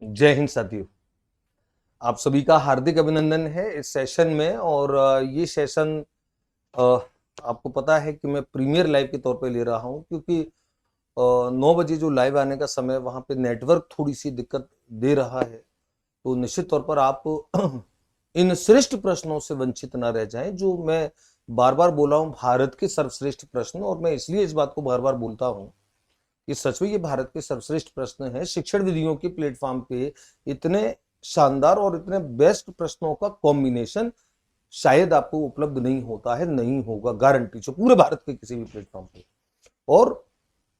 जय हिंद साथियों। आप सभी का हार्दिक अभिनंदन है इस सेशन में। और ये सेशन आपको पता है कि मैं प्रीमियर लाइव के तौर पे ले रहा हूं, क्योंकि 9 बजे जो लाइव आने का समय वहां पे नेटवर्क थोड़ी सी दिक्कत दे रहा है। तो निश्चित तौर पर आप इन श्रेष्ठ प्रश्नों से वंचित ना रह जाएं, जो मैं बार बार बोला हूं, भारत के सर्वश्रेष्ठ प्रश्न। और मैं इसलिए इस बात को बार बार बोलता हूं कि सच में ये भारत के सर्वश्रेष्ठ प्रश्न हैं। शिक्षण विधियों के प्लेटफॉर्म पे इतने शानदार और इतने बेस्ट प्रश्नों का कॉम्बिनेशन शायद आपको उपलब्ध नहीं होता है, नहीं होगा, गारंटी से, पूरे भारत के किसी भी प्लेटफॉर्म पे। और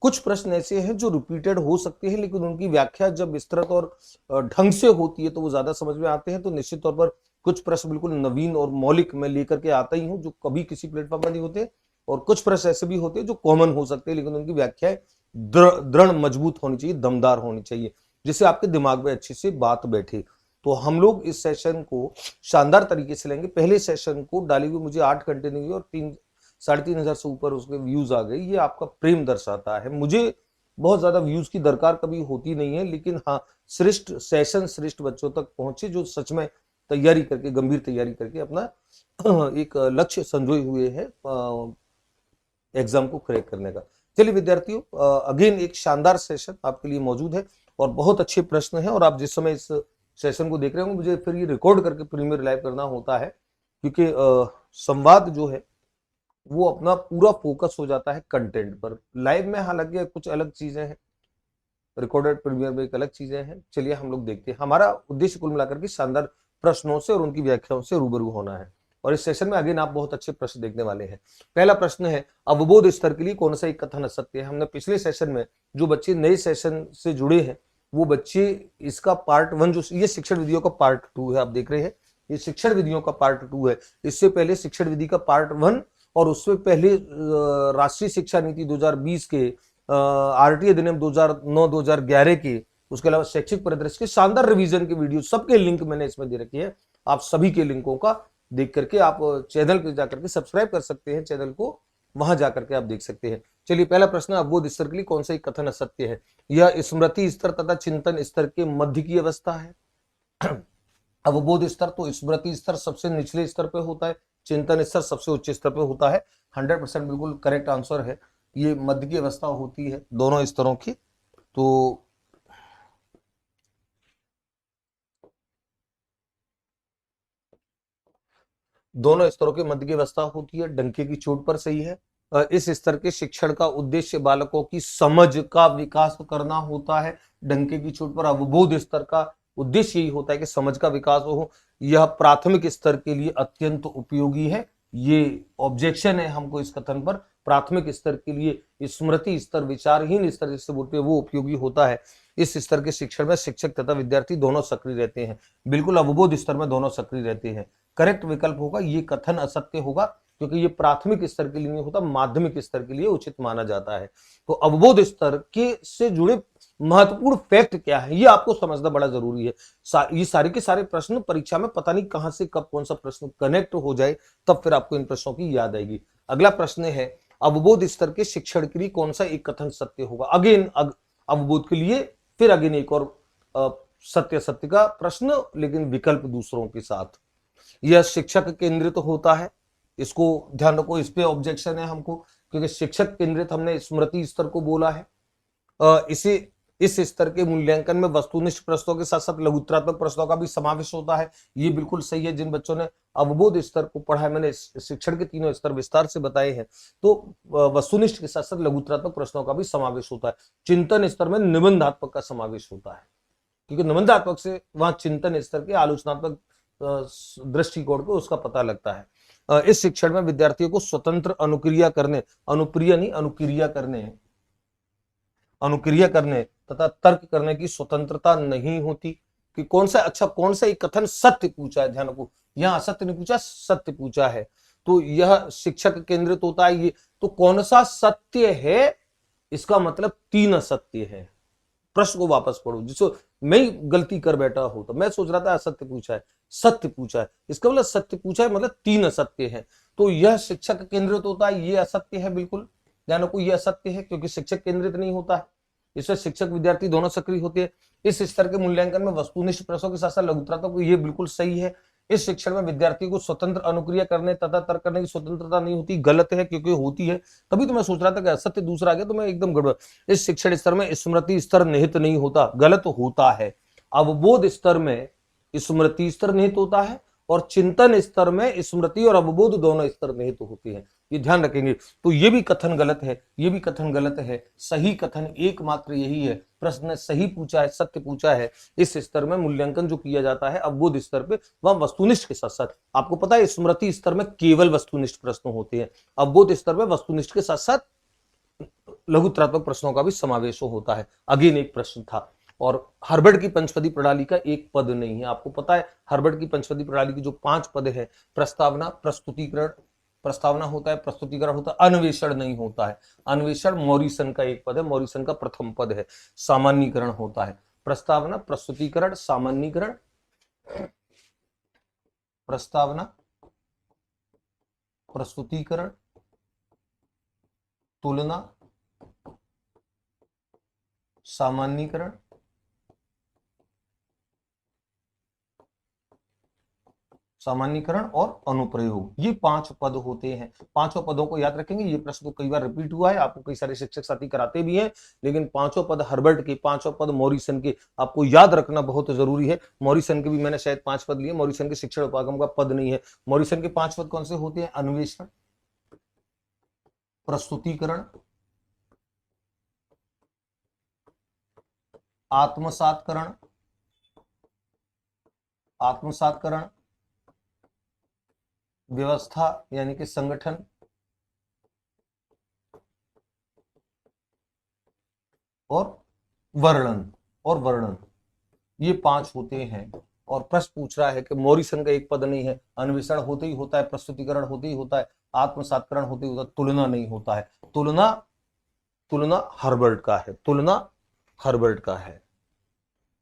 कुछ प्रश्न ऐसे हैं जो रिपीटेड हो सकते हैं, लेकिन उनकी व्याख्या जब विस्तृत और ढंग से होती है तो वो ज्यादा समझ में आते हैं। तो निश्चित तौर पर कुछ प्रश्न बिल्कुल नवीन और मौलिक मैं लेकर के आता ही हूं, जो कभी किसी प्लेटफॉर्म पर नहीं होते। और कुछ प्रश्न ऐसे भी होते हैं जो कॉमन हो सकते हैं, लेकिन उनकी व्याख्याएं दृढ़ मजबूत होनी चाहिए, दमदार होनी चाहिए, जिससे आपके दिमाग में अच्छी से बात बैठे। तो हम लोग इस सेशन को शानदार तरीके से लेंगे। पहले सेशन को डाली हुई मुझे 8 घंटे नहीं हुए और 3-3.5 हजार से ऊपर उसके व्यूज आ गए। ये आपका प्रेम दर्शाता है। मुझे बहुत ज्यादा व्यूज की दरकार कभी होती नहीं है, लेकिन हाँ, श्रेष्ठ सेशन श्रेष्ठ बच्चों तक पहुंचे जो सच में तैयारी करके, गंभीर तैयारी करके अपना एक लक्ष्य संजोए हुए है एग्जाम को क्रैक करने का। चलिए विद्यार्थियों, अगेन एक शानदार सेशन आपके लिए मौजूद है और बहुत अच्छे प्रश्न हैं। और आप जिस समय इस सेशन को देख रहे होंगे, मुझे फिर ये रिकॉर्ड करके प्रीमियर लाइव करना होता है, क्योंकि संवाद जो है वो अपना पूरा फोकस हो जाता है कंटेंट पर। लाइव में हालांकि कुछ अलग चीजें हैं, रिकॉर्डेड प्रीमियर में एक अलग चीजें हैं। चलिए हम लोग देखते हैं। हमारा उद्देश्य कुल मिलाकर के शानदार प्रश्नों से और उनकी व्याख्याओं से रूबरू होना है। और इस सेशन में अगेन आप बहुत अच्छे प्रश्न देखने वाले हैं। पहला प्रश्न है, अवबोध स्तर के लिए कौन सा एक कथन असत्य है। हमने पिछले सेशन में, जो बच्चे नए सेशन से जुड़े हैं वो बच्चे, इसका पार्ट 1, जो ये शिक्षण विधियों का पार्ट 2 है, आप देख रहे हैं, ये शिक्षण विधियों का पार्ट 2 है। इससे पहले शिक्षण विधि का पार्ट 1 और उससे पहले राष्ट्रीय शिक्षा नीति 2020 के, आरटीए अधिनियम 2009-2011 के, उसके अलावा शैक्षिक परिदृश्य के शानदार रिवीजन के वीडियो, सबके लिंक मैंने इसमें दे रखी है। आप सभी के लिंकों का देख करके आप चैनल पे जाकर के सब्सक्राइब कर सकते हैं, चैनल को, वहां जाकर के आप देख सकते हैं। चलिए पहला प्रश्न, अवबोध स्तर के लिए कौन सा एक कथन असत्य है। यह स्मृति स्तर तथा चिंतन स्तर के मध्य की अवस्था है। अवबोध स्तर तो स्मृति स्तर सबसे निचले स्तर पे होता है, चिंतन स्तर सबसे उच्च स्तर पे होता है। 100% बिल्कुल करेक्ट आंसर है। ये मध्य की अवस्था होती है दोनों स्तरों की। तो दोनों स्तरों के मध्य की अवस्था होती है, डंके की चोट पर, सही है। इस स्तर के शिक्षण का उद्देश्य बालकों की समझ का विकास करना होता है। डंके की चोट पर अवबोध स्तर का उद्देश्य यही होता है कि समझ का विकास हो। यह प्राथमिक स्तर के लिए अत्यंत उपयोगी है। ये ऑब्जेक्शन है हमको इस कथन पर। प्राथमिक स्तर के लिए स्मृति स्तर, विचारहीन स्तर जिससे बोलते हैं, वो उपयोगी होता है। इस स्तर के शिक्षण में शिक्षक तथा विद्यार्थी दोनों सक्रिय रहते हैं। बिल्कुल, अवबोध स्तर में दोनों सक्रिय रहते हैं। करेक्ट विकल्प होगा, ये कथन असत्य होगा, क्योंकि ये प्राथमिक स्तर के लिए नहीं होता, माध्यमिक स्तर के लिए उचित माना जाता है। तो अवबोध स्तर के से जुड़े महत्वपूर्ण फैक्ट क्या है, ये आपको समझना बड़ा जरूरी है। ये सारे के सारे प्रश्न परीक्षा में पता नहीं कहां से कब कौन सा प्रश्न कनेक्ट हो जाए, तब फिर आपको इन प्रश्नों की याद आएगी। अगला प्रश्न है, अवबोध स्तर के शिक्षण के लिए कौन सा एक कथन सत्य होगा। अगेन अवबोध के लिए फिर अगेन एक और सत्य सत्य का प्रश्न, लेकिन विकल्प दूसरों के साथ। यह शिक्षक केंद्रित होता है, इसको ध्यान रखो। इस पे ऑब्जेक्शन है हमको, क्योंकि शिक्षक केंद्रित हमने स्मृति स्तर को बोला है। इसे इस स्तर के मूल्यांकन में वस्तुनिष्ठ प्रश्नों के साथ साथ लघुत्तरात्मक प्रश्नों का भी समावेश होता है। ये बिल्कुल सही है। जिन बच्चों ने अवबोध स्तर को पढ़ा है, मैंने शिक्षण के तीनों स्तर विस्तार से बताए हैं, तो वस्तुनिष्ठ के साथ साथ लघुत्तरात्मक प्रश्नों का भी समावेश होता है। चिंतन स्तर में निबंधात्मक का समावेश होता है, क्योंकि निबंधात्मक से वहां चिंतन स्तर के आलोचनात्मक दृष्टिकोण को उसका पता लगता है। इस शिक्षण में विद्यार्थियों को स्वतंत्र अनुक्रिया करने, अनुप्रिया नहीं, अनुक्रिया करने तथा तर्क करने की स्वतंत्रता नहीं होती। कि कौन सा, अच्छा कौन सा एक कथन सत्य पूछा है, ध्यान रखो, यहां असत्य नहीं पूछा, सत्य पूछा है। तो यह शिक्षक केंद्रित होता है। ये तो कौन सा सत्य है, इसका मतलब 3 असत्य है। प्रश्न को वापस पढ़ो, जिसको मैं गलती कर बैठा हूं, तो मैं सोच रहा था असत्य पूछा है, सत्य पूछा है, इसका मतलब सत्य पूछा है, मतलब 3 असत्य है। तो यह शिक्षक केंद्रित होता है, ये असत्य है, बिल्कुल ध्यान रखो, ये असत्य है, क्योंकि शिक्षक केंद्रित नहीं होता है। इसमें शिक्षक विद्यार्थी दोनों सक्रिय होते हैं। इस स्तर के मूल्यांकन में वस्तुनिष्ठ प्रश्नों के साथ साथ लघुत्रात्मक, ये बिल्कुल सही है। इस शिक्षण में विद्यार्थी को स्वतंत्र अनुक्रिया करने तथा तर्क करने की स्वतंत्रता नहीं होती, गलत है, क्योंकि होती है। तभी तो मैं सोच रहा था कि असत्य दूसरा आ गया तो मैं एकदम गड़बड़। इस शिक्षण स्तर में स्मृति स्तर निहित नहीं होता, गलत होता है। अवबोध स्तर में स्मृति स्तर निहित होता है और चिंतन स्तर में स्मृति और अवबोध दोनों स्तर निहित होते हैं, ये ध्यान रखेंगे। तो ये भी कथन गलत है, ये भी कथन गलत है। सही कथन एकमात्र यही है, प्रश्न सही पूछा है, सत्य पूछा है। इस स्तर में मूल्यांकन जो किया जाता है अवबोध स्तर पे, वह वस्तुनिष्ठ के साथ साथ, आपको पता है स्मृति स्तर में केवल वस्तुनिष्ठ प्रश्न होते हैं, अवबोध स्तर में वस्तुनिष्ठ के साथ साथ लघुत्रात्मक प्रश्नों का भी समावेश होता है। अगेन एक प्रश्न था, और हर्बर्ट की पंचपदी प्रणाली का एक पद नहीं है। आपको पता है हर्बर्ट की पंचपदी प्रणाली की जो 5 पद है, प्रस्तावना, प्रस्तुतिकरण, प्रस्तावना होता है, प्रस्तुतिकरण होता है, अन्वेषण नहीं होता है। अन्वेषण मॉरिसन का एक पद है, मॉरिसन का प्रथम पद है। सामान्यीकरण होता है। प्रस्तावना, प्रस्तुतिकरण, सामान्यीकरण, प्रस्तावना, प्रस्तुतिकरण, तुलना, सामान्यीकरण, सामान्यीकरण और अनुप्रयोग, ये 5 पद होते हैं। 5 पदों को याद रखेंगे। ये प्रश्न तो कई बार रिपीट हुआ है, आपको कई सारे शिक्षक साथी कराते भी हैं, लेकिन 5 पद हर्बर्ट के, 5 पद मॉरिसन के आपको याद रखना बहुत जरूरी है। मॉरिसन के भी मैंने शायद 5 पद लिए, मॉरिसन के शिक्षण उपागम का पद नहीं है। मॉरिसन के 5 पद कौन से होते हैं? अन्वेषण, प्रस्तुतिकरण, आत्मसातकरण, आत्मसातकरण, व्यवस्था यानी कि संगठन, और वर्णन, ये 5 होते हैं। और प्रश्न पूछ रहा है कि मॉरिसन का एक पद नहीं है, अन्वेषण होते ही होता है, प्रस्तुतिकरण होते ही होता है, आत्मसातकरण होते ही होता है, तुलना नहीं होता है। तुलना हर्बर्ट का है, तुलना हर्बर्ट का है।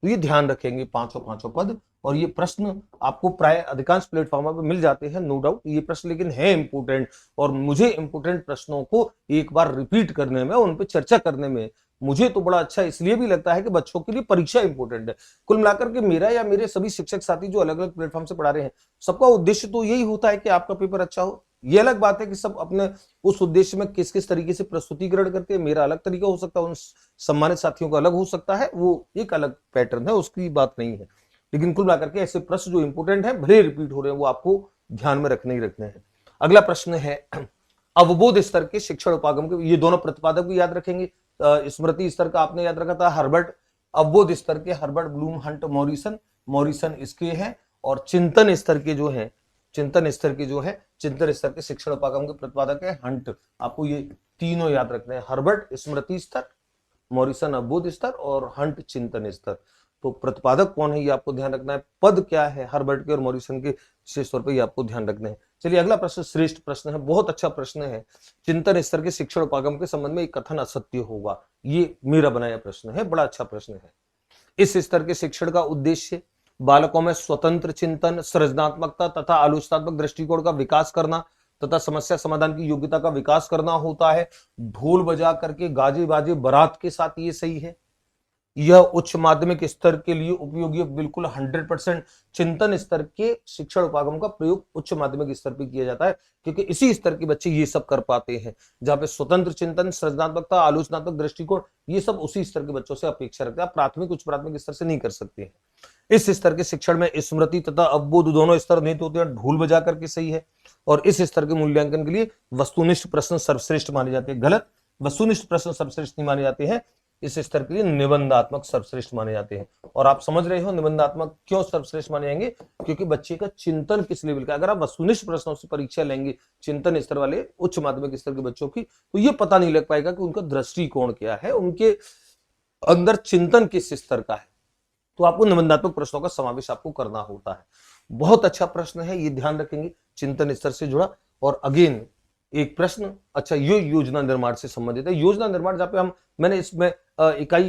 तो ये ध्यान रखेंगे 5 पद। और ये प्रश्न आपको प्राय अधिकांश प्लेटफॉर्म पर मिल जाते हैं, नो डाउट। ये प्रश्न लेकिन है इंपोर्टेंट, और मुझे इंपोर्टेंट प्रश्नों को एक बार रिपीट करने में, उन पर चर्चा करने में मुझे तो बड़ा अच्छा इसलिए भी लगता है कि बच्चों के लिए परीक्षा इंपोर्टेंट है। कुल मिलाकर के मेरा या मेरे सभी शिक्षक साथी जो अलग अलग प्लेटफॉर्म से पढ़ा रहे हैं, सबका उद्देश्य तो यही होता है कि आपका पेपर अच्छा हो। ये अलग बात है कि सब अपने उस उद्देश्य में किस किस तरीके से प्रस्तुतिकरण करते हैं। मेरा अलग तरीका हो सकता है, उन सम्मानित साथियों का अलग हो सकता है, वो एक अलग पैटर्न है, उसकी बात नहीं है। लेकिन कुल मिलाकर के ऐसे प्रश्न जो इंपोर्टेंट है, भले रिपीट हो रहे हैं, वो आपको ध्यान में रखने ही रखने हैं। अगला प्रश्न है अवबोध स्तर के शिक्षण उपागम के, ये दोनों प्रतिपादक भी याद रखेंगे। स्मृति स्तर का आपने याद रखा था हर्बर्ट, अवबोध स्तर के हर्बर्ट, ब्लूम, हंट, मॉरिसन इसके हैं। और चिंतन स्तर के जो है, चिंतन स्तर के शिक्षण उपागम के प्रतिपादक है हंट। आपको ये तीनों याद रखने हैं, हर्बर्ट स्मृति स्तर, मॉरिसन अवबोध स्तर, और हंट चिंतन स्तर। तो प्रतिपादक कौन है ये आपको ध्यान रखना है, पद क्या है हर्बर्ट के और मॉरिसन के, विशेष तौर पर ये आपको ध्यान रखना है। चलिए अगला प्रश्न श्रेष्ठ प्रश्न है, बहुत अच्छा प्रश्न है। चिंतन स्तर के शिक्षण उपागम के संबंध में एक कथन असत्य होगा, ये मेरा बनाया प्रश्न है, बड़ा अच्छा प्रश्न है। इस स्तर के शिक्षण का उद्देश्य बालकों में स्वतंत्र चिंतन, सृजनात्मकता तथा आलोचनात्मक दृष्टिकोण का विकास करना तथा समस्या समाधान की योग्यता का विकास करना होता है। ढोल बजा करके, गाजे बाजे बारात के साथ, ये सही है। यह उच्च माध्यमिक स्तर के लिए उपयोगी, बिल्कुल 100%। चिंतन स्तर के शिक्षण उपागम का प्रयोग उच्च माध्यमिक स्तर पर किया जाता है, क्योंकि इसी स्तर के बच्चे ये सब कर पाते हैं, जहां पे स्वतंत्र चिंतन, सृजनात्मकता, आलोचनात्मक दृष्टिकोण, ये सब उसी स्तर के बच्चों से अपेक्षा रखते हैं। प्राथमिक उच्च प्राथमिक स्तर से नहीं कर सकते हैं। इस स्तर के शिक्षण में स्मृति तथा अवबोध दोनों स्तर निहित होते हैं, ढोल बजा करके सही है। और इस स्तर के मूल्यांकन के लिए वस्तुनिष्ठ प्रश्न सर्वश्रेष्ठ माने जाते हैं, गलत। वस्तुनिष्ठ प्रश्न सर्वश्रेष्ठ नहीं माने जाते हैं, इस स्तर के लिए निबंधात्मक सर्वश्रेष्ठ माने जाते हैं। और आप समझ रहे हो निबंधात्मक क्यों सर्वश्रेष्ठ माने जाएंगे, क्योंकि बच्चे का चिंतन किस लेवल का। अगर आप वस्तुनिष्ठ प्रश्नों से परीक्षा लेंगे चिंतन स्तर वाले उच्च माध्यमिक स्तर के बच्चों की, तो ये पता नहीं लग पाएगा कि उनका दृष्टिकोण क्या है, उनके अंदर चिंतन किस स्तर का है। तो आपको निबंधात्मक प्रश्नों का समावेश आपको करना होता है। बहुत अच्छा प्रश्न है, ये ध्यान रखेंगे, चिंतन स्तर से जुड़ा। और अगेन एक प्रश्न, अच्छा ये योजना निर्माण से संबंधित है। योजना निर्माण जहाँ पे मैंने इसमें इकाई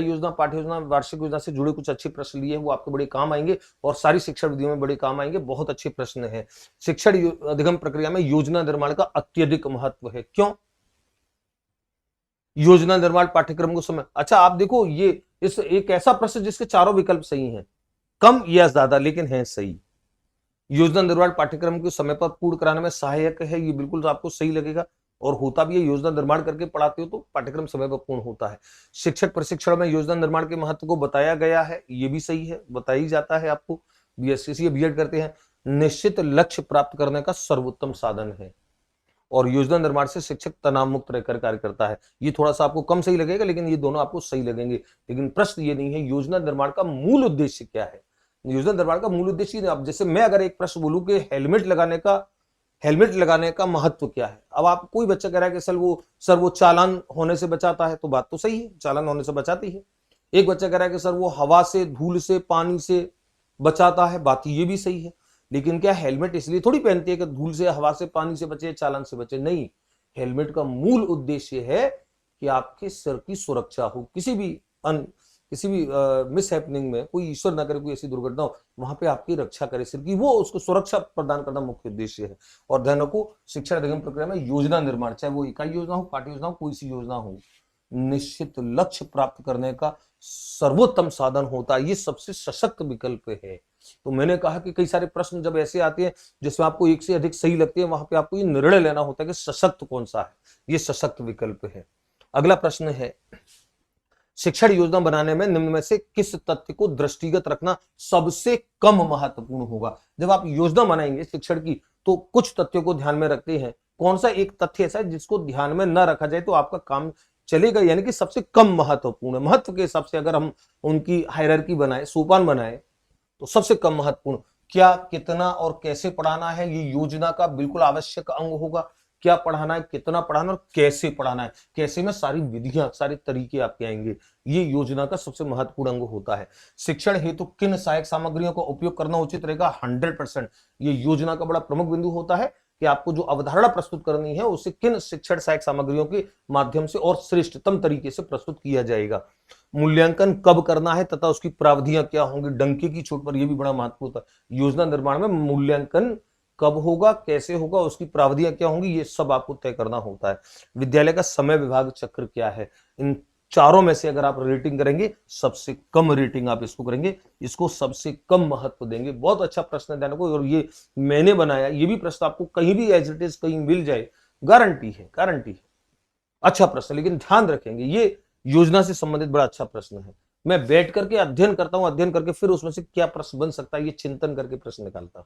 योजना, पाठ्य योजना, वार्षिक योजना से जुड़े कुछ अच्छे प्रश्न लिए हैं, वो आपको बड़े काम आएंगे और सारी शिक्षण विधियों में बड़े काम आएंगे। बहुत अच्छे प्रश्न है। शिक्षण अधिगम प्रक्रिया में योजना निर्माण का अत्यधिक महत्व है। क्यों? योजना निर्माण पाठ्यक्रम को समय। अच्छा आप देखो, ये इस एक ऐसा प्रश्न जिसके चारों विकल्प सही हैं, कम या ज्यादा, लेकिन है सही। योजना निर्माण पाठ्यक्रम को समय पर पूर्ण कराने में सहायक है, ये बिल्कुल आपको सही लगेगा और होता भी है। योजना निर्माण करके पढ़ाते हो तो पाठ्यक्रम समय पर पूर्ण होता है। शिक्षक प्रशिक्षण में योजना निर्माण के महत्व को बताया गया है, ये भी सही है, बताया ही जाता है आपको। बीएससी बीएड करते हैं, निश्चित लक्ष्य प्राप्त करने का सर्वोत्तम साधन है और योजना निर्माण से शिक्षक तनाव मुक्त रहकर कार्य करता है। ये थोड़ा सा आपको कम सही लगेगा, लेकिन ये दोनों आपको सही लगेंगे। लेकिन प्रश्न ये नहीं है योजना निर्माण का मूल उद्देश्य क्या है। योजना निर्माण का मूल उद्देश्य, अब जैसे मैं अगर एक प्रश्न बोलूं कि हेलमेट लगाने का महत्व क्या है। अब आप कोई बच्चा कह रहा है कि सर वो चालान होने से बचाता है, तो बात तो सही है, चालान होने से बचाती है। एक बच्चा कह रहा है कि सर वो हवा से, धूल से, पानी से बचाता है, बात ये भी सही है। लेकिन क्या हेलमेट इसलिए थोड़ी पहनती है कि धूल से, हवा से, पानी से बचे, चालान से बचे? नहीं, हेलमेट का मूल उद्देश्य है कि आपके सिर की सुरक्षा हो, किसी भी मिस हैपनिंग में, कोई ईश्वर ना करे कोई ऐसी दुर्घटना हो, वहां पे आपकी रक्षा करे सिर की, वो उसको सुरक्षा प्रदान करना मुख्य उद्देश्य है। और ध्यान रखो, शिक्षा अधिगम प्रक्रिया में योजना निर्माण, चाहे वो इकाई योजना हो, पाठ्य योजना हो, कोई सी योजना हो, निश्चित लक्ष्य प्राप्त करने का सर्वोत्तम साधन होता है, ये सबसे सशक्त विकल्प है। तो मैंने कहा कि कई सारे प्रश्न जब ऐसे आते हैं जिसमें आपको एक से अधिक सही लगती है, वहां पे आपको ये निर्णय लेना होता है कि सशक्त कौन सा है, ये सशक्त विकल्प है। अगला प्रश्न है, शिक्षण योजना बनाने में निम्न में से किस तथ्य को दृष्टिगत रखना सबसे कम महत्वपूर्ण होगा। जब आप योजना बनाएंगे शिक्षण की तो कुछ तथ्यों को ध्यान में रखते हैं, कौन सा एक तथ्य ऐसा है जिसको ध्यान में न रखा जाए तो आपका काम चलेगा, यानी कि सबसे कम महत्वपूर्ण है। महत्व के हिसाब से अगर हम उनकी हायरार्की बनाए, सोपान बनाए, तो सबसे कम महत्वपूर्ण, क्या, कितना और कैसे पढ़ाना है, ये योजना का बिल्कुल आवश्यक अंग होगा। क्या पढ़ाना है, कितना पढ़ाना और कैसे पढ़ाना है, कैसे में सारी विधियां, सारे तरीके आपके आएंगे, ये योजना का सबसे महत्वपूर्ण अंग होता है। शिक्षण हेतु किन सहायक सामग्रियों का उपयोग करना उचित रहेगा, 100%। ये योजना का बड़ा प्रमुख बिंदु होता है कि आपको जो अवधारणा प्रस्तुत करनी है उसे किन शिक्षण सहायक सामग्रियों के माध्यम से और श्रेष्ठतम तरीके से प्रस्तुत किया जाएगा। मूल्यांकन कब करना है तथा उसकी प्रावधियां क्या होंगी, डंके की चोट पर, यह भी बड़ा महत्वपूर्ण होता है। योजना निर्माण में मूल्यांकन कब होगा, कैसे होगा, उसकी प्रावधियां क्या होंगी, ये सब आपको तय करना होता है। विद्यालय का समय विभाग चक्र क्या है। इन चारों में से अगर आप रेटिंग करेंगे, सबसे कम रेटिंग आप इसको करेंगे, इसको सबसे कम महत्व देंगे। बहुत अच्छा प्रश्न है ध्यान को, और ये मैंने बनाया, ये भी प्रश्न आपको कहीं भी एज इट इज कहीं मिल जाए, गारंटी है, गारंटी है। अच्छा प्रश्न, लेकिन ध्यान रखेंगे ये योजना से संबंधित बड़ा अच्छा प्रश्न है। मैं बैठ करके अध्ययन करता हूं, अध्ययन करके फिर उसमें से क्या प्रश्न बन सकता है ये चिंतन करके प्रश्न निकालता हूं।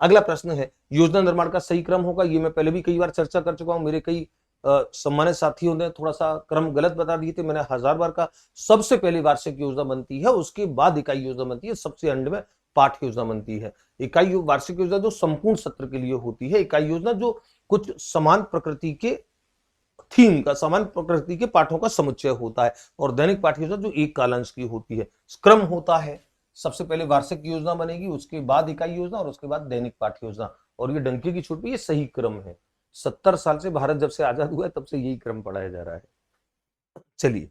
अगला प्रश्न है, योजना निर्माण का सही क्रम होगा। ये मैं पहले भी कई बार चर्चा कर चुका हूं, मेरे कई सम्मानित साथियों ने थोड़ा सा क्रम गलत बता दिए थे, मैंने 1000 बार का। सबसे पहले वार्षिक योजना बनती है, उसके बाद इकाई योजना बनती है, सबसे अंत में पाठ्य योजना बनती है। वार्षिक योजना जो संपूर्ण सत्र के लिए होती है, इकाई योजना जो कुछ समान प्रकृति के थीम का, समान प्रकृति के पाठों का समुच्चय होता है, और दैनिक पाठ्य योजना जो एक कालांश की होती है। क्रम होता है, सबसे पहले वार्षिक योजना बनेगी, उसके बाद इकाई योजना और उसके बाद दैनिक पाठ्य योजना। और ये डंके की चोट पे ये सही क्रम है। 70 साल से भारत जब से आजाद हुआ है तब से यही क्रम पढ़ाया जा रहा है। चलिए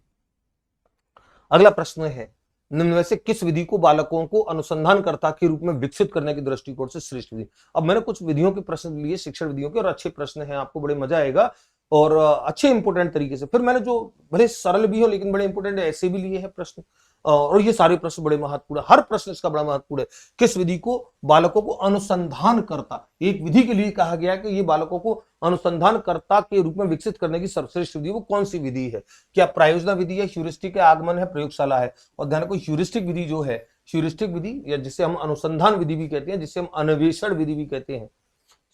अगला प्रश्न है, निम्न में से किस विधि को बालकों को अनुसंधानकर्ता के रूप में विकसित करने की दृष्टिकोण से श्रेष्ठ विधि। अब मैंने कुछ विधियों के प्रश्न लिए, शिक्षण विधियों के, और अच्छे प्रश्न हैं, आपको बड़े मजा आएगा और अच्छे इंपोर्टेंट तरीके से। फिर मैंने जो भले सरल भी हो लेकिन बड़े इंपोर्टेंट ऐसे भी लिए हैं प्रश्न, और ये सारे प्रश्न बड़े महत्वपूर्ण है, हर प्रश्न इसका बड़ा महत्वपूर्ण है। किस विधि को बालकों को अनुसंधानकर्ता, एक विधि के लिए कहा गया कि ये बालकों को अनुसंधानकर्ता के रूप में विकसित करने की सर्वश्रेष्ठ विधि, वो कौन सी विधि है। क्या प्रायोजना विधि है, ह्यूरिस्टिक है, आगमन है, प्रयोगशाला है। और ध्यान रखो, ह्यूरिस्टिक विधि जो है, ह्यूरिस्टिक विधि या जिसे हम अनुसंधान विधि भी कहते हैं, जिसे हम अन्वेषण विधि भी कहते हैं,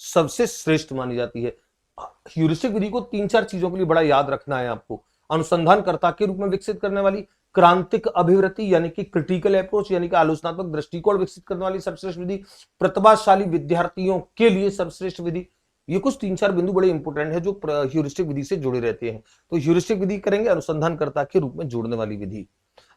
सबसे श्रेष्ठ मानी जाती है। ह्यूरिस्टिक विधि को 3-4 चीजों के लिए बड़ा याद रखना है आपको। अनुसंधानकर्ता के रूप में विकसित करने वाली, क्रांतिक अभिवृत्ति यानी कि क्रिटिकल अप्रोच यानी कि आलोचनात्मक दृष्टिकोण विकसित करने वाली सर्वश्रेष्ठ विधि, प्रतिभाशाली विद्यार्थियों के लिए सर्वश्रेष्ठ विधि। ये कुछ 3-4 बिंदु बड़े इंपोर्टेंट है जो ह्यूरिस्टिक विधि से जुड़े रहते हैं। तो ह्यूरिस्टिक विधि करेंगे, अनुसंधानकर्ता के रूप में जोड़ने वाली विधि।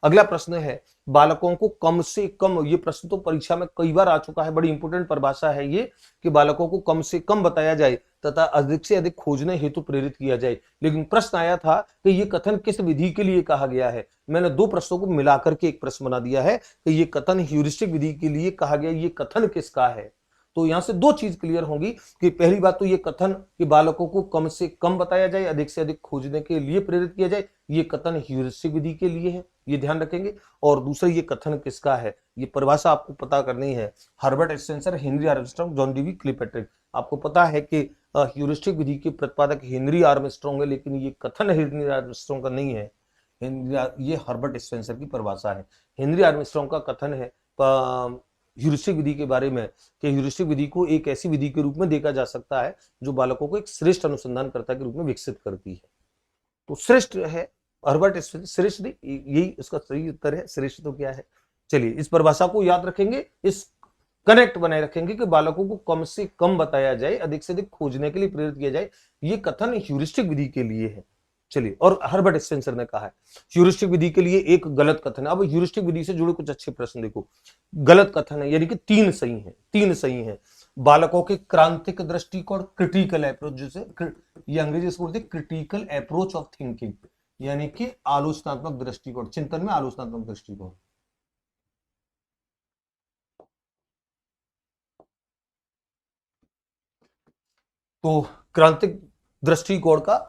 अगला प्रश्न है, बालकों को कम से कम, ये प्रश्न तो परीक्षा में कई बार आ चुका है, बड़ी इंपोर्टेंट परिभाषा है ये, कि बालकों को कम से कम बताया जाए तथा अधिक से अधिक खोजने हेतु प्रेरित किया जाए। लेकिन प्रश्न आया था कि ये कथन किस विधि के लिए कहा गया है। मैंने 2 प्रश्नों को मिलाकर के एक प्रश्न बना दिया है कि ये कथन ह्यूरिस्टिक विधि के लिए कहा गया, ये कथन किसका है। तो यहां से दो चीज क्लियर होंगी कि पहली बात तो ये कथन कि बालकों को कम से कम बताया जाए, अधिक से अधिक खोजने के लिए प्रेरित किया जाए, ये कथन ह्यूरिस्टिक विधि के लिए है, ये ध्यान रखेंगे। और दूसरा ये कथन किसका है, ये परिभाषा आपको पता करनी है, Herbert Spencer, Henry Armstrong, John DV, Kilpatrick. आपको पता है कि ह्यूरिस्टिक विधि के प्रतिपादक हेनरी आर्मस्ट्रांग है, लेकिन ये कथन हेनरी आर्मस्ट्रांग का नहीं है, ये हर्बर्ट स्पेंसर की परिभाषा है। हेनरी आर्मस्ट्रांग का कथन है ह्यूरिस्टिक विधि के बारे में कि ह्यूरिस्टिक विधि को एक ऐसी विधि के रूप में देखा जा सकता है जो बालकों को एक श्रेष्ठ अनुसंधानकर्ता के रूप में विकसित करती है। तो श्रेष्ठ है हर्बर्ट स्पेंसर, श्रेष्ठ नहीं, यही इसका सही उत्तर है। श्रेष्ठ तो क्या है, चलिए इस परिभाषा को याद रखेंगे, इस कनेक्ट बनाए रखेंगे कि बालकों को कम से कम बताया जाए, अधिक से अधिक खोजने के लिए प्रेरित किया जाए, ये कथन ह्यूरिस्टिक विधि के लिए है। चलिए, और हर्बर्ट स्पेंसर ने कहा है ह्यूरिस्टिक विधि के लिए एक गलत कथन है। अब ह्यूरिस्टिक विधि से जुड़े कुछ अच्छे प्रश्न देखो। गलत कथन है यानी कि तीन सही है, तीन सही है। बालकों के क्रांतिक दृष्टिकोण, क्रिटिकल अप्रोच, जिसे ये अंग्रेजी से बोलते हैं क्रिटिकल अप्रोच ऑफ थिंकिंग, यानी कि आलोचनात्मक दृष्टिकोण, चिंतन में आलोचनात्मक दृष्टिकोण। तो क्रांतिक दृष्टिकोण का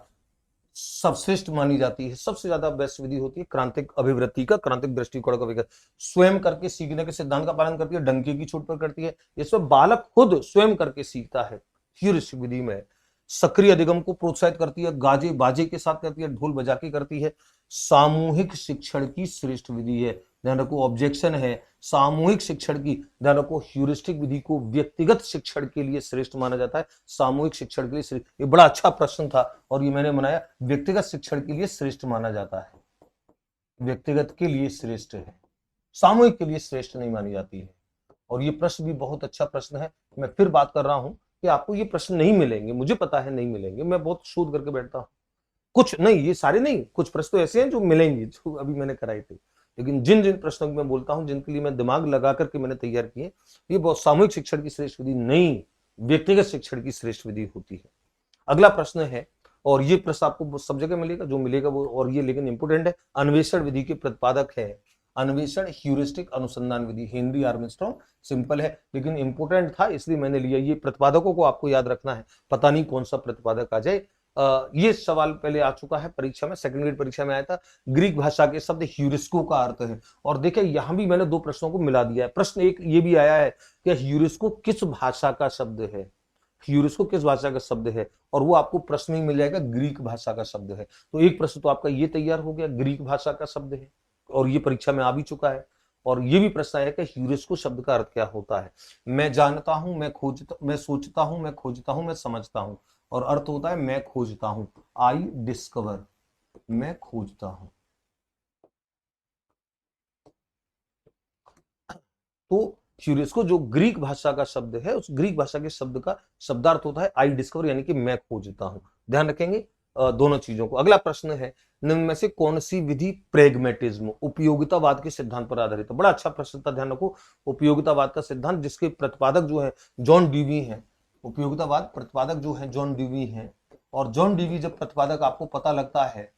सर्वश्रेष्ठ मानी जाती है, सबसे ज्यादा बेस्ट विधि होती है क्रांतिक अभिवृत्ति का, क्रांतिक दृष्टिकोण का विकास। स्वयं करके सीखने के सिद्धांत का पालन करती है, डंके की चोट पर करती है, इसमें बालक खुद स्वयं करके सीखता है। ह्यूरिस्टिक विधि में सक्रिय अधिगम को प्रोत्साहित करती है, गाजे बाजे के साथ करती है, ढोल बजा के करती है। सामूहिक शिक्षण की श्रेष्ठ विधि है, ध्यान रखो, ऑब्जेक्शन है सामूहिक शिक्षण की, ध्यान रखो, ह्यूरिस्टिक विधि को व्यक्तिगत शिक्षण के लिए श्रेष्ठ माना जाता है, सामूहिक शिक्षण के लिए श्रेष्ठ। ये बड़ा अच्छा प्रश्न था और ये मैंने बनाया, व्यक्तिगत शिक्षण के लिए श्रेष्ठ माना जाता है, व्यक्तिगत के लिए श्रेष्ठ है, सामूहिक के लिए श्रेष्ठ नहीं मानी जाती है। और ये प्रश्न भी बहुत अच्छा प्रश्न है। मैं फिर बात कर रहा हूं कि आपको ये प्रश्न नहीं मिलेंगे, मुझे पता है नहीं मिलेंगे, मैं बहुत शोध करके बैठता हूं, कुछ नहीं, ये सारे नहीं, कुछ प्रश्न तो ऐसे हैं जो मिलेंगे, जो अभी मैंने कराए थे। लेकिन जिन जिन प्रश्नों की मैं बोलता हूं, जिनके लिए मैं दिमाग लगा करके मैंने तैयार किए, ये बहुत सामूहिक शिक्षण की श्रेष्ठ विधि नहीं, व्यक्तिगत शिक्षण की श्रेष्ठ विधि होती है। अगला प्रश्न है, और ये प्रश्न आपको सब जगह मिलेगा, जो मिलेगा वो, और ये लेकिन इंपोर्टेंट है, अन्वेषण विधि के प्रतिपादक है, अन्वेषण ह्यूरिस्टिक अनुसंधान विधि, हेनरी आर्मस्ट्रांग। सिंपल है लेकिन इंपोर्टेंट था इसलिए मैंने लिया। ये प्रतिपादकों को आपको याद रखना है, पता नहीं कौन सा प्रतिपादक आ जाए। ये सवाल पहले आ चुका है परीक्षा में, सेकंड ग्रेड परीक्षा में आया था। ग्रीक भाषा के शब्द ह्यूरिस्को का अर्थ है, और देखिए यहां भी मैंने दो प्रश्नों को मिला दिया है। प्रश्न एक ये भी आया है कि ह्यूरिस्को किस भाषा का शब्द है, ह्यूरिस्को किस भाषा का शब्द है, और वो आपको प्रश्न में मिल जाएगा ग्रीक भाषा का शब्द है। तो एक प्रश्न तो आपका ये तैयार हो गया, ग्रीक भाषा का शब्द है, और ये परीक्षा में आ भी चुका है। और ये भी प्रश्न आया कि ह्यूरिस्को शब्द का अर्थ क्या होता है। मैं जानता हूं, मैं खोजता, मैं सोचता हूं, मैं खोजता हूं, मैं समझता हूं, और अर्थ होता है मैं खोजता हूं, आई डिस्कवर, मैं खोजता हूं। तो ह्यूरिस्को जो ग्रीक भाषा का शब्द है, उस ग्रीक भाषा के शब्द का शब्दार्थ होता है आई डिस्कवर, यानी कि मैं खोजता हूं। ध्यान रखेंगे दोनों चीजों को। अगला प्रश्न है, निम्न में से कौन सी विधि प्रेगमेटिज्म, उपयोगितावाद के सिद्धांत पर आधारित है। बड़ा अच्छा प्रश्न था, ध्यान रखो, उपयोगितावाद का सिद्धांत जिसके प्रतिपादक जो है जॉन डीवी हैं, उपयोगितावाद प्रतिपादक जो है जॉन डीवी हैं। और जॉन डीवी जब प्रतिपादक आपको पता लगता है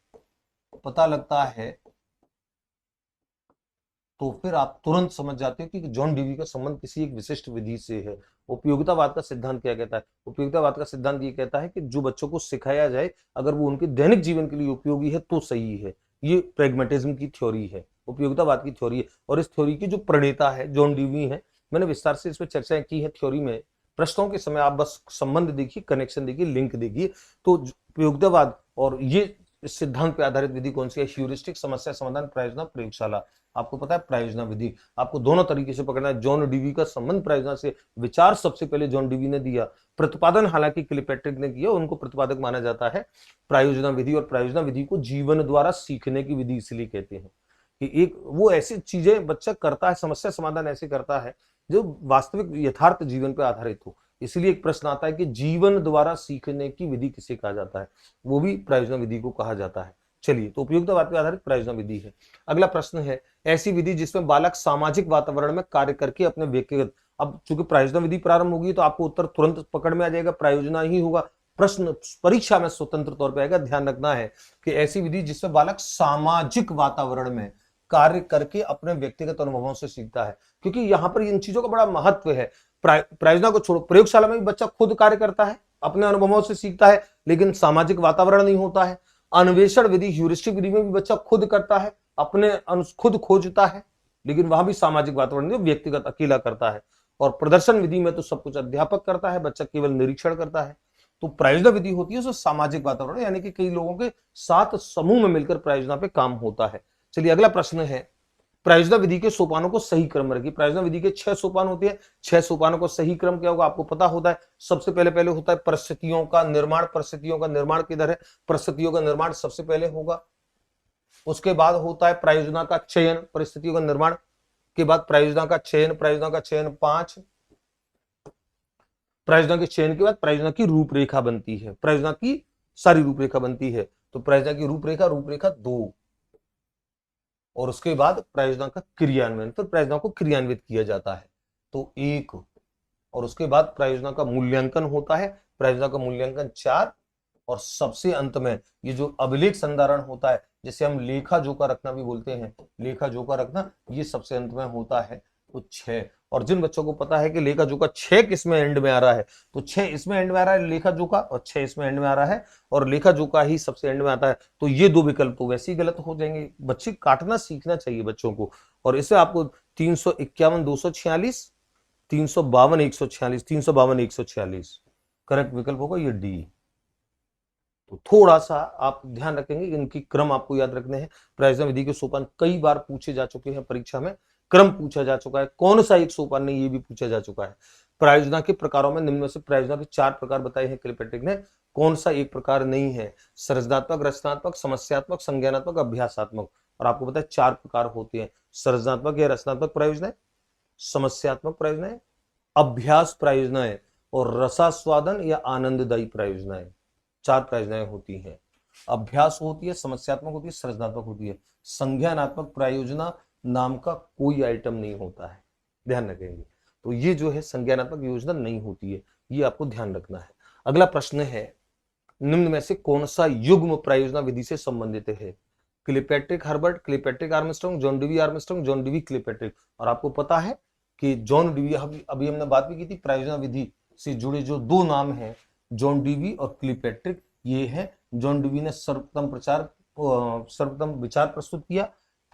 तो फिर आप तुरंत समझ जाते हो कि जॉन डीवी का संबंध किसी एक विशिष्ट विधि से है। उपयोगितावाद का सिद्धांत क्या कहता है, उपयोगितावाद का सिद्धांत ये कहता है कि जो बच्चों को सिखाया जाए अगर वो उनके दैनिक जीवन के लिए उपयोगी है तो सही है। ये प्रेगमेटिज्म की थ्योरी है, उपयोगितावाद की थ्योरी है, और इस थ्योरी की जो प्रणेता है जॉन डीवी है। मैंने विस्तार से इस पर चर्चा की है थ्योरी में। प्रश्नों के समय आप बस संबंध देखिए, कनेक्शन देखिए, लिंक देखिए। तो उपयोगितावाद और ये इस सिद्धांत पर आधारित विधि कौन सी है, ह्यूरिस्टिक, समस्या समाधान, प्रायोजना, प्रयोगशाला। आपको पता है प्रायोजना विधि, आपको दोनों तरीके से पकड़ना है। जॉन डीवी का संबंध प्रायोजना से, विचार सबसे पहले जॉन डीवी ने दिया, प्रतिपादन हालांकि किलपैट्रिक ने किया, उनको प्रतिपादक माना जाता है प्रायोजना विधि। और प्रायोजना विधि को जीवन द्वारा सीखने की विधि इसलिए कहते हैं कि एक वो ऐसी चीजें बच्चा करता है, समस्या समाधान ऐसे करता है जो वास्तविक यथार्थ जीवन पर आधारित हो। इसलिए एक प्रश्न आता है कि जीवन द्वारा सीखने की विधि किसे कहा जाता है, वो भी प्रायोजना विधि को कहा जाता है। चलिए, तो उपयोगितावाद पर आधारित प्रायोजना विधि है। अगला प्रश्न है, ऐसी विधि जिसमें बालक सामाजिक वातावरण में कार्य करके अपने व्यक्तिगत, अब चूंकि प्रायोजना विधि प्रारंभ होगी तो आपको उत्तर तुरंत पकड़ में आ जाएगा, प्रायोजना ही होगा। प्रश्न परीक्षा में स्वतंत्र तौर पर आएगा, ध्यान रखना है कि ऐसी विधि जिसमें बालक सामाजिक वातावरण में कार्य करके अपने व्यक्तिगत अनुभवों से सीखता है, क्योंकि यहां पर इन चीजों का बड़ा महत्व है। प्रायोजना को छोड़ो, प्रयोगशाला में भी बच्चा खुद कार्य करता है, अपने अनुभवों से सीखता है, लेकिन सामाजिक वातावरण नहीं होता है। अन्वेषण विधि, ह्यूरिस्टिक विधि में भी बच्चा खुद करता है, अपने खुद खोजता है, लेकिन वहां भी सामाजिक वातावरण नहीं, व्यक्तिगत अकेला करता है। और प्रदर्शन विधि में तो सब कुछ अध्यापक करता है, बच्चा केवल निरीक्षण करता है। तो प्रायोजना विधि होती है उसमें सामाजिक वातावरण, यानी कि कई लोगों के साथ समूह में मिलकर प्रायोजना पे काम होता है। चलिए अगला प्रश्न है, प्रायोजना विधि के सोपानों को सही क्रम रखिए। प्रायोजना विधि के 6 सोपान होते हैं, 6 सोपानों को सही क्रम क्या होगा आपको पता होता है। सबसे पहले होता है परिस्थितियों का निर्माण। परिस्थितियों का निर्माण किधर है, परिस्थितियों का निर्माण सबसे पहले होगा। उसके बाद होता है प्रायोजना का चयन। परिस्थितियों का निर्माण के बाद प्रायोजना का चयन, प्रायोजना का चयन 5। प्रायोजना के चयन के बाद प्रायोजना की रूपरेखा बनती है, प्रायोजना की सारी रूपरेखा बनती है। तो प्रायोजना की रूपरेखा 2, और उसके बाद प्रायोजना का क्रियान्वयन, फिर प्रायोजना को क्रियान्वित किया जाता है तो 1, और उसके बाद प्रायोजना का मूल्यांकन होता है, प्रायोजना का मूल्यांकन 4, और सबसे अंत में ये जो अभिलेख संधारण होता है, जिसे हम लेखा जोखा रखना भी बोलते हैं, लेखा जोखा रखना, ये सबसे अंत में होता है तो 6। और जिन बच्चों को पता है कि लेखा जोखा 6 किसमें एंड में आ रहा है, तो 6 इसमें एंड में आ रहा है लेखा जोखा, और 6 इसमें एंड में आ रहा है, और लेखा जोखा ही सबसे एंड में आता है, तो ये 2 विकल्प तो वैसे ही गलत हो जाएंगे। बच्चे काटना सीखना चाहिए बच्चों को। और इससे आपको 351 246, 352 146, 352 146 करेक्ट विकल्प होगा ये डी। तो थोड़ा सा आप ध्यान रखेंगे, इनकी क्रम आपको याद रखने हैं। प्रायोजना विधि के सोपान कई बार पूछे जा चुके हैं परीक्षा में, क्रम पूछा जा चुका है, कौन सा एक सोपान नहीं ये भी पूछा जा चुका है। प्रायोजना के प्रकारों में निम्न में से प्रायोजना के 4 प्रकार बताए हैं क्लिपेट्रिक ने, कौन सा एक प्रकार नहीं है। सृजनात्मक, रचनात्मक, समस्यात्मक, संज्ञानात्मक, अभ्यासात्मक। और आपको पता है 4 प्रकार होते हैं, सृजनात्मक या रचनात्मक प्रायोजनाएं, समस्यात्मक प्रायोजनाएं, अभ्यास प्रायोजनाएं, और रसास्वादन या आनंददायी प्रायोजनाएं। 4 प्रायोजनाएं होती हैं। अभ्यास होती है, समस्यात्मक होती है, सृजनात्मक होती है। संज्ञानात्मक प्रायोजना नाम का कोई आइटम नहीं होता है, ध्यान रखेंगे। तो ये जो है संज्ञानात्मक योजना नहीं होती है, ये आपको ध्यान रखना है। अगला प्रश्न है, निम्न में से कौन सा युग्म प्रायोजना विधि से संबंधित है। Kilpatrick Herbert, Kilpatrick Armstrong, John Dewey Armstrong, John Dewey Kilpatrick. और आपको पता है कि जॉन डीवी, अभी हमने बात भी की थी, प्रायोजना विधि से जुड़े जो 2 नाम हैं, जॉन डीवी और क्लिपेट्रिक, ये है। जॉन डीवी ने सर्वप्रथम विचार प्रस्तुत किया,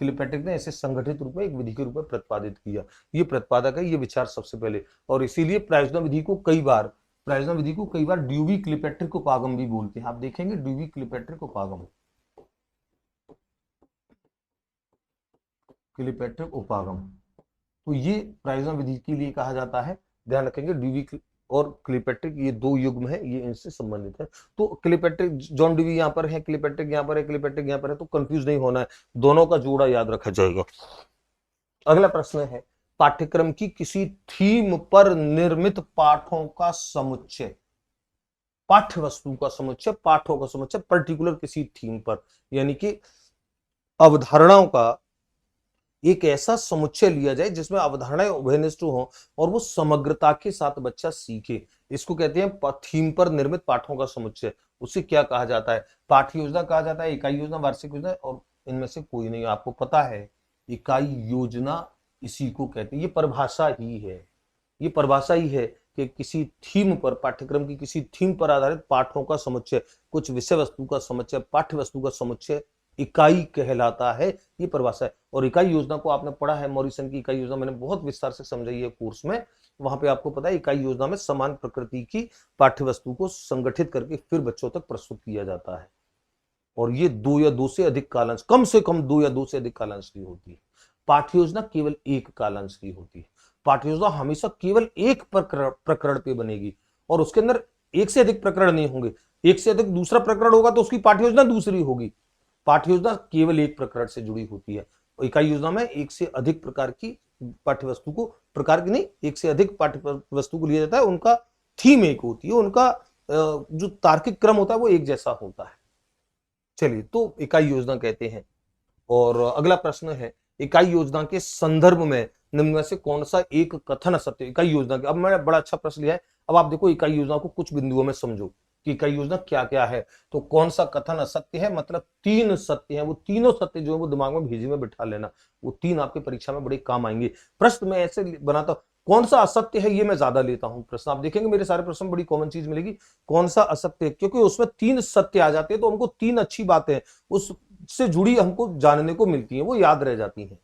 क्लिपेट्रिक ने इसे संगठित रूप में एक विधि के रूप में प्रतिपादित किया। ये प्रतिपादक है, ये विचार सबसे पहले, और इसीलिए प्रायोजना विधि को कई बार ड्यूवी क्लिपेट्रिक उपागम भी बोलते हैं। आप देखेंगे ड्यूवी क्लिपेट्रिक उपागम, क्लिपेट्रिक उपागम, तो ये प्रायोजना विधि के लिए कहा जाता है। ध्यान रखेंगे ड्यूवी और क्लिपेट्रिक ये 2 युग्म है, ये इनसे संबंधित है। तो क्लिपेट्रिक, जॉन डीवी यहाँ पर है, क्लिपेट्रिक यहाँ पर है, क्लिपेट्रिक यहाँ पर है, तो कंफ्यूज नहीं होना है, दोनों का जोड़ा याद रखा जाएगा। अगला प्रश्न है, पाठ्यक्रम की किसी थीम पर निर्मित पाठों का समुच्चय, पाठ्य वस्तु का समुच्चय, पाठों का समुच्चय, पर्टिकुलर किसी थीम पर, यानी कि अवधारणाओं का एक ऐसा समुच्चय लिया जाए जिसमें अवधारणाएं उभयनिष्ठ हो और वो समग्रता के साथ बच्चा सीखे। इसको कहते हैं थीम पर निर्मित पाठों का समुच्चय। उसे क्या कहा जाता है, पाठ्य योजना कहा जाता है, इकाई योजना, वार्षिक योजना, और इनमें से कोई नहीं। आपको पता है इकाई योजना इसी को कहते हैं, ये परिभाषा ही है, ये परिभाषा ही है कि किसी थीम पर, पाठ्यक्रम की किसी थीम पर आधारित पाठों का समुच्चय, कुछ विषय वस्तु का समुच्चय, पाठ्य वस्तु का समुच्चय इकाई कहलाता है, ये परिभाषा है। और इकाई योजना को आपने पढ़ा है, मॉरिसन की इकाई योजना मैंने बहुत विस्तार से समझाई है कोर्स में, वहां पे आपको पता है इकाई योजना में समान प्रकृति की पाठ्य वस्तु को संगठित करके फिर बच्चों तक प्रस्तुत किया जाता है। और ये 2 या 2 से अधिक कालांश, कम से कम 2 या 2 से अधिक कालांश की होती है। पाठ्य योजना केवल 1 कालांश की होती है। पाठ्य योजना हमेशा केवल एक प्रकरण पे बनेगी, और उसके अंदर 1 से अधिक प्रकरण नहीं होंगे। 1 से अधिक दूसरा प्रकरण होगा तो उसकी पाठ्य योजना दूसरी होगी। पाठ्य योजना केवल एक प्रकरण से जुड़ी होती है। इकाई योजना में 1 से अधिक प्रकार की पाठ्य वस्तु को, प्रकार की नहीं, 1 से अधिक पाठ्य वस्तु को लिया जाता है, उनका थीम एक होती है, उनका जो तार्किक क्रम होता है वो एक जैसा होता है। चलिए, तो इकाई योजना कहते हैं। और अगला प्रश्न है, इकाई योजना के संदर्भ में निम्न में से कौन सा एक कथन असत्य। इकाई योजना के, अब मैंने बड़ा अच्छा प्रश्न लिया है, अब आप देखो इकाई योजना को कुछ बिंदुओं में समझो कि इकाई योजना क्या क्या है। तो कौन सा कथन असत्य है, मतलब 3 सत्य हैं, वो तीनों सत्य जो है वो दिमाग में भेजी में बिठा लेना, वो 3 आपके परीक्षा में बड़े काम आएंगे। प्रश्न में ऐसे बनाता हूं, कौन सा असत्य है ये मैं ज्यादा लेता हूं प्रश्न। आप देखेंगे मेरे सारे प्रश्न बड़ी कॉमन चीज मिलेगी, कौन सा असत्य है, क्योंकि उसमें 3 सत्य आ जाते हैं तो हमको 3 अच्छी बातें उससे जुड़ी हमको जानने को मिलती है, वो याद रह जाती हैं।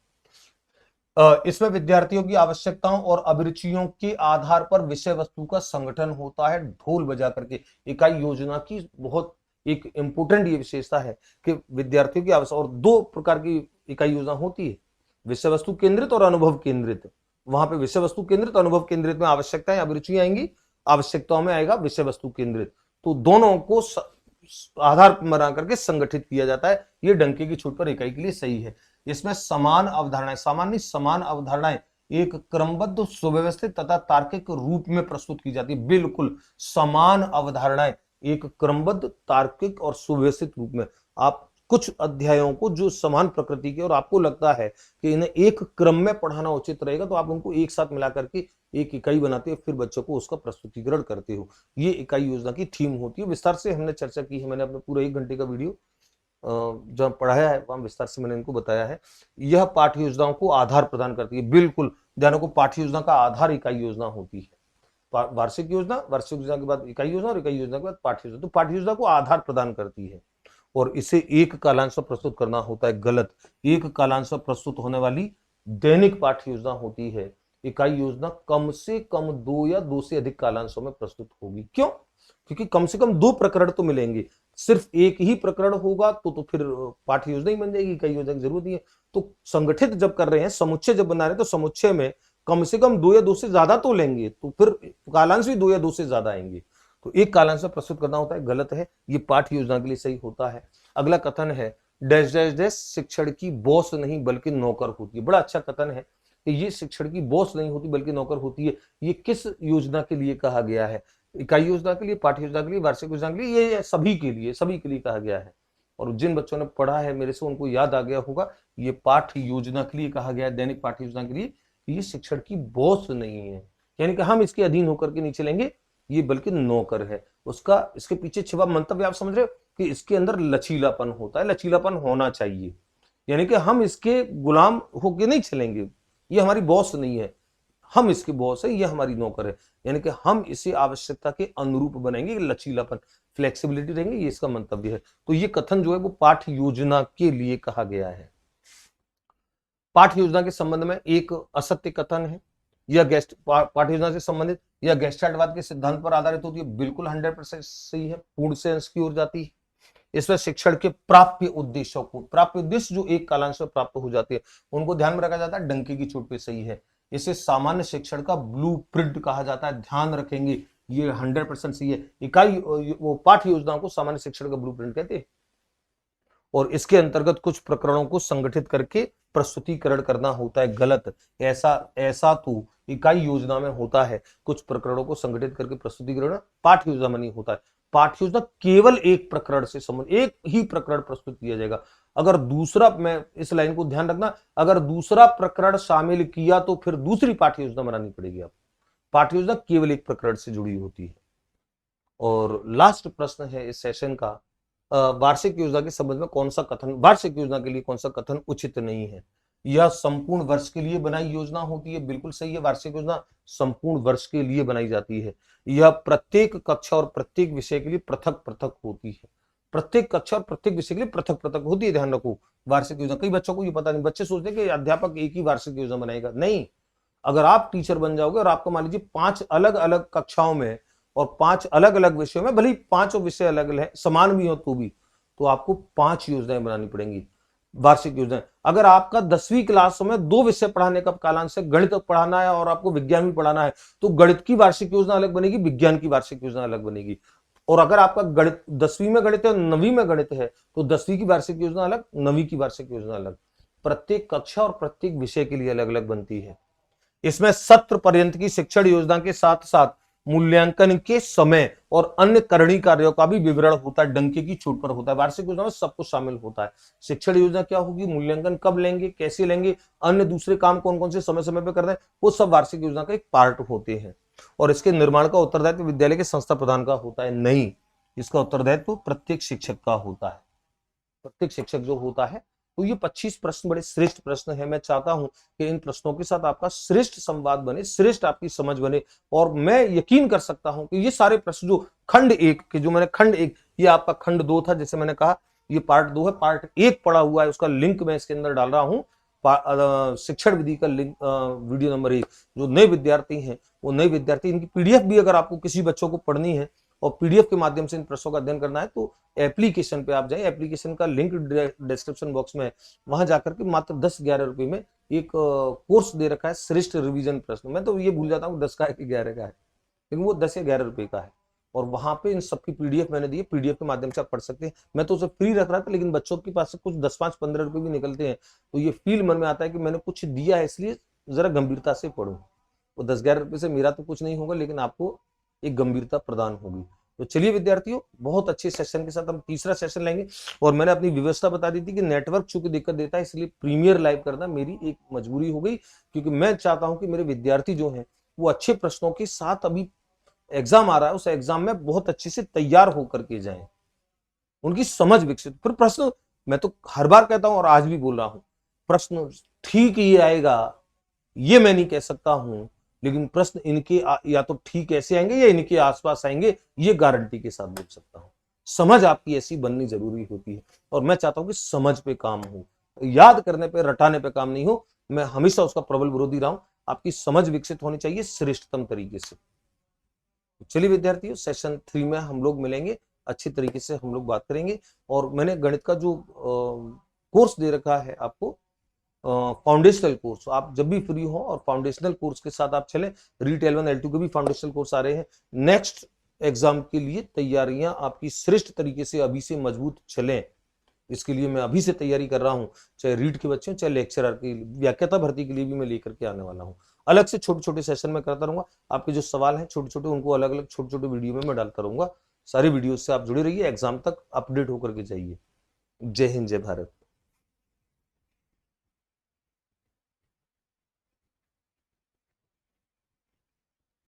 इसमें विद्यार्थियों की आवश्यकताओं और अभिरुचियों के आधार पर विषय वस्तु का संगठन होता है ढोल बजा करके। इकाई योजना की बहुत एक इंपोर्टेंट ये विशेषता है कि विद्यार्थियों की आवश्यकता, और 2 प्रकार की इकाई योजना होती है, विषय वस्तु केंद्रित और अनुभव केंद्रित। वहां पे विषय वस्तु केंद्रित, अनुभव केंद्रित में आवश्यकताएं अभिरुचियां आएंगी, आवश्यकताओं में आएगा विषय वस्तु केंद्रित। तो दोनों को आधार बना करके संगठित किया जाता है। ये डंके की छूट पर इकाई के लिए सही है। इसमें समान अवधारणाएं, सामान्य समान अवधारणाएं एक क्रमबद्ध सुव्यवस्थित तथा तार्किक रूप में प्रस्तुत की जाती है। बिल्कुल समान अवधारणाएं एक क्रमबद्ध तार्किक और सुव्यवस्थित रूप में। आप कुछ अध्यायों को जो समान प्रकृति के और आपको लगता है कि इन्हें एक क्रम में पढ़ाना उचित रहेगा, तो आप उनको एक साथ मिला करके एक इकाई बनाते हो, फिर बच्चों को उसका प्रस्तुतिकरण करते हो। ये इकाई योजना की थीम होती है। विस्तार से हमने चर्चा की है, मैंने अपने पूरा 1 घंटे का वीडियो जब पढ़ाया है वहां विस्तार से मैंने इनको बताया है। यह पाठ्य योजनाओं को आधार प्रदान करती है। बिल्कुल ध्यान को, पाठ्य योजना का आधार इकाई योजना होती है। वार्षिक योजना, वार्षिक योजना के बाद इकाई योजना और इकाई योजना के बाद पाठ्य योजना। तो पाठ्य योजना को आधार प्रदान करती है और इसे एक कालांश में प्रस्तुत करना होता है। गलत, एक कालांश में प्रस्तुत होने वाली दैनिक पाठ्य योजना होती है। इकाई योजना कम से कम 2 या 2 से अधिक कालांशों में प्रस्तुत होगी। क्यों? क्योंकि कम से कम 2 प्रकरण तो मिलेंगे। सिर्फ एक ही प्रकरण होगा तो फिर पाठ्य योजना ही बन जाएगी, इकाई योजना की जरूरत नहीं है। तो संगठित जब कर रहे हैं, समुच्चय जब बना रहे हैं, तो समुच्चय में कम से कम 2 या 2 से ज्यादा तो लेंगे, तो फिर कालांश भी 2 या 2 से ज्यादा आएंगे। तो एक कालांश में प्रस्तुत करना होता है। गलत है, ये पाठ्य योजना के लिए सही होता है। अगला कथन है डैश डैश डैश शिक्षण की बॉस नहीं बल्कि नौकर होती है। बड़ा अच्छा कथन है कि ये शिक्षण की बॉस नहीं होती बल्कि नौकर होती है। ये किस योजना के लिए कहा गया है? इकाई योजना के लिए, पाठ्य योजना के लिए, वार्षिक योजना के लिए, ये सभी के लिए कहा गया है। और जिन बच्चों ने पढ़ा है मेरे से उनको याद आ गया होगा, ये पाठ्य योजना के लिए कहा गया है, दैनिक पाठ्य योजना के लिए। ये शिक्षण की बॉस नहीं है, यानी कि हम इसके अधीन होकर के नहीं चलेंगे, ये बल्कि नौकर है। उसका इसके पीछे छिपा मंतव्य आप समझ रहे हो कि इसके अंदर लचीलापन होता है, लचीलापन होना चाहिए, यानी कि हम इसके गुलाम होके नहीं चलेंगे। ये हमारी बॉस नहीं है, हम इसके बॉस है, ये हमारी नौकर है। यानी कि हम इसे आवश्यकता के अनुरूप बनाएंगे, लचीलापन, फ्लेक्सिबिलिटी रहेंगे, ये इसका मंतव्य है। तो ये कथन जो है वो पाठ्य योजना के लिए कहा गया है। पाठ्य योजना के संबंध में एक असत्य कथन है, यह पाठ्य योजना से संबंधित यह गेस्टाल्टवाद के सिद्धांत पर आधारित होती है। बिल्कुल 100% सही है, पूर्ण सेंस की ओर जाती है। इसमें शिक्षण के प्राप्य उद्देश्यों को, प्राप्य उद्देश्य जो एक कालांश में प्राप्त हो जाते हैं, उनको ध्यान में रखा जाता है। डंके की चोट पे सही है। इसे सामान्य शिक्षण का ब्लूप्रिंट कहा जाता है, ध्यान रखेंगे, ये 100% सही है। इकाई वो पाठ्य योजना को सामान्य शिक्षण का ब्लूप्रिंट कहते हैं। और इसके अंतर्गत कुछ प्रकरणों को संगठित करके प्रस्तुतिकरण करना होता है। गलत, ऐसा तो इकाई योजना में होता है। कुछ प्रकरणों को संगठित करके प्रस्तुतिकरण पाठ्य योजना में नहीं होता है। पाठ्य योजना केवल एक प्रकरण से संबंध, एक ही प्रकरण प्रस्तुत किया जाएगा। अगर दूसरा, मैं इस लाइन को ध्यान रखना, अगर दूसरा प्रकरण शामिल किया तो फिर दूसरी पाठ्य योजना बनानी पड़ेगी आपको। पाठ्य योजना केवल एक प्रकरण से जुड़ी होती है। और लास्ट प्रश्न है इस सेशन का, वार्षिक योजना के संबंध में कौन सा कथन, वार्षिक योजना के लिए कौन सा कथन उचित नहीं है? यह संपूर्ण वर्ष के लिए बनाई योजना होती है। बिल्कुल सही है, वार्षिक योजना संपूर्ण वर्ष के लिए बनाई जाती है। यह प्रत्येक कक्षा और प्रत्येक विषय के लिए पृथक पृथक होती है। प्रत्येक कक्षा और प्रत्येक विषय के लिए पृथक पृथक होती है, ध्यान रखो। वार्षिक योजना, कई बच्चों को ये पता नहीं, बच्चे सोचते हैं कि अध्यापक एक ही वार्षिक योजना बनाएगा। नहीं, अगर आप टीचर बन जाओगे और आपको मान लीजिए 5 अलग अलग कक्षाओं में और 5 अलग अलग विषयों में, भले ही 5 विषय अलग अलग समान भी हो तो आपको 5 योजनाएं बनानी पड़ेंगी, वार्षिक योजना। अगर आपका 10वीं क्लास में 2 विषय पढ़ाने का कालांश है, गणित पढ़ाना है और आपको विज्ञान भी पढ़ाना है, तो गणित की वार्षिक योजना अलग बनेगी, विज्ञान की वार्षिक योजना अलग बनेगी। और अगर आपका गणित 10वीं में गणित है, 9वीं में गणित है, तो 10वीं की वार्षिक योजना अलग, 9वीं की वार्षिक योजना अलग। प्रत्येक कक्षा और प्रत्येक विषय के लिए अलग अलग बनती है। इसमें सत्र पर्यंत की शिक्षण योजना के साथ साथ मूल्यांकन के समय और अन्य करणी कार्यों का भी विवरण होता है, डंके की चोट पर होता है। वार्षिक योजना में सब कुछ शामिल होता है। शिक्षण योजना क्या होगी, मूल्यांकन कब लेंगे, कैसे लेंगे, अन्य दूसरे काम कौन कौन से समय समय पर करना है, वो सब वार्षिक योजना का एक पार्ट होते हैं। और इसके निर्माण का उत्तरदायित्व विद्यालय के संस्था प्रधान का होता है। नहीं, इसका उत्तरदायित्व प्रत्येक शिक्षक का होता है। प्रत्येक शिक्षक जो होता है तो ये 25 प्रश्न बड़े श्रेष्ठ प्रश्न है। मैं चाहता हूं कि इन प्रश्नों के साथ आपका श्रेष्ठ संवाद बने, श्रेष्ठ आपकी समझ बने, और मैं यकीन कर सकता हूं कि ये सारे प्रश्न जो खंड 1 के, जो मैंने खंड 1, ये आपका खंड 2 था, जैसे मैंने कहा ये पार्ट 2 है, पार्ट 1 पड़ा हुआ है, उसका लिंक मैं इसके अंदर डाल रहा हूं। शिक्षण विधि का लिंक, वीडियो नंबर 1। जो नए विद्यार्थी हैं, वो नए विद्यार्थी, इनकी पीडीएफ भी अगर आपको किसी बच्चों को पढ़नी है और पीडीएफ के माध्यम से इन प्रश्नों का अध्ययन करना है, तो एप्लीकेशन पे आप जाएं, एप्लीकेशन का लिंक डिस्क्रिप्शन बॉक्स में, वहां जाकर के मात्र 10-11 रुपए में एक कोर्स दे रखा है, श्रेष्ठ रिवीजन प्रश्न। मैं तो ये भूल जाता हूँ 10 का है कि 11 का है, लेकिन वो 10 या 11 रुपए का है, और वहां पे इन सबकी पीडीएफ मैंने दी है, पीडीएफ के माध्यम से आप पढ़ सकते हैं। मैं तो उसे फ्री रख रहा था, लेकिन बच्चों के पास से कुछ 10, 5, 15 रुपए भी निकलते हैं, तो ये फील मन में आता है कि मैंने कुछ दिया है, इसलिए जरा गंभीरता से पढ़ो। वो 10-11 रुपए से मेरा तो कुछ नहीं होगा, लेकिन आपको एक गंभीरता प्रदान होगी। तो चलिए विद्यार्थियों, बहुत अच्छे सेशन के साथ हम तीसरा सेशन लेंगे। और मैंने अपनी व्यवस्था बता दी थी कि नेटवर्क चूंकि दिक्कत देता है, इसलिए प्रीमियर लाइव करना मेरी एक मजबूरी हो गई, क्योंकि मैं चाहता हूं कि मेरे विद्यार्थी जो हैं वो अच्छे प्रश्नों के साथ, अभी एग्जाम आ रहा है, उस एग्जाम में बहुत अच्छे से तैयार होकर के जाएं, उनकी समझ विकसित। फिर प्रश्न, मैं तो हर बार कहता हूं और आज भी बोल रहा हूं, प्रश्न ठीक ही आएगा ये मैं नहीं कह सकता हूं, लेकिन प्रश्न इनके या तो ठीक ऐसे आएंगे या इनके आसपास आएंगे, ये गारंटी के साथ बोल सकता हूं। समझ आपकी ऐसी बननी जरूरी होती है, और मैं चाहता हूं कि समझ पे काम हो, याद करने पे, रटाने पे काम नहीं हो। मैं हमेशा उसका प्रबल विरोधी रहा हूं। आपकी समझ विकसित होनी चाहिए श्रेष्ठतम तरीके से। चलिए विद्यार्थियों, सेशन 3 में हम लोग मिलेंगे, अच्छी तरीके से हम लोग बात करेंगे। और मैंने गणित का जो कोर्स दे रखा है आपको, फाउंडेशनल कोर्स, आप जब भी फ्री हो और फाउंडेशनल कोर्स के साथ आप चलें, रीट L1 L2 के भी फाउंडेशनल कोर्स आ रहे हैं। नेक्स्ट एग्जाम के लिए तैयारियां आपकी श्रेष्ठ तरीके से अभी से मजबूत चलें, इसके लिए मैं अभी से तैयारी कर रहा हूं। चाहे रीट के बच्चे हो, चाहे लेक्चरर की व्याख्याता भर्ती के लिए भी मैं लेकर के आने वाला हूं। अलग से छोटे छोटे सेशन में करता रहूंगा। आपके जो सवाल हैं छोटे छोटे, उनको अलग अलग छोटे छोटे वीडियो में मैं डालता रहूंगा। सारी वीडियो से आप जुड़े रहिए, एग्जाम तक अपडेट होकर के जाइए। जय हिंद, जय भारत।